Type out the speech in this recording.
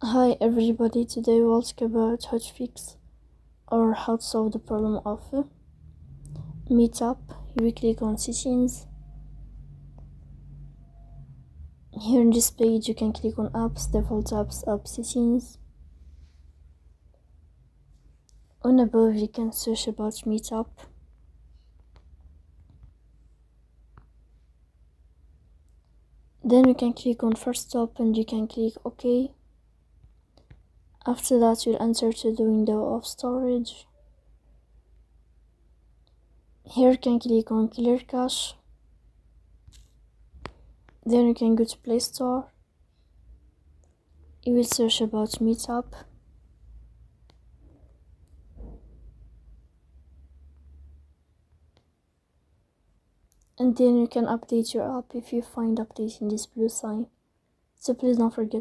Hi everybody, today we'll talk about how to fix or how to solve the problem of Meetup. You click on settings. Here in this page you can click on apps, default apps, app settings. On above you can search about Meetup. Then you can click on first stop and you can click OK. After that you'll enter to the window of storage. Here you can click on clear cache. Then you can go to Play Store. You will search about Meetup. And then you can update your app if you find updating this blue sign. So please don't forget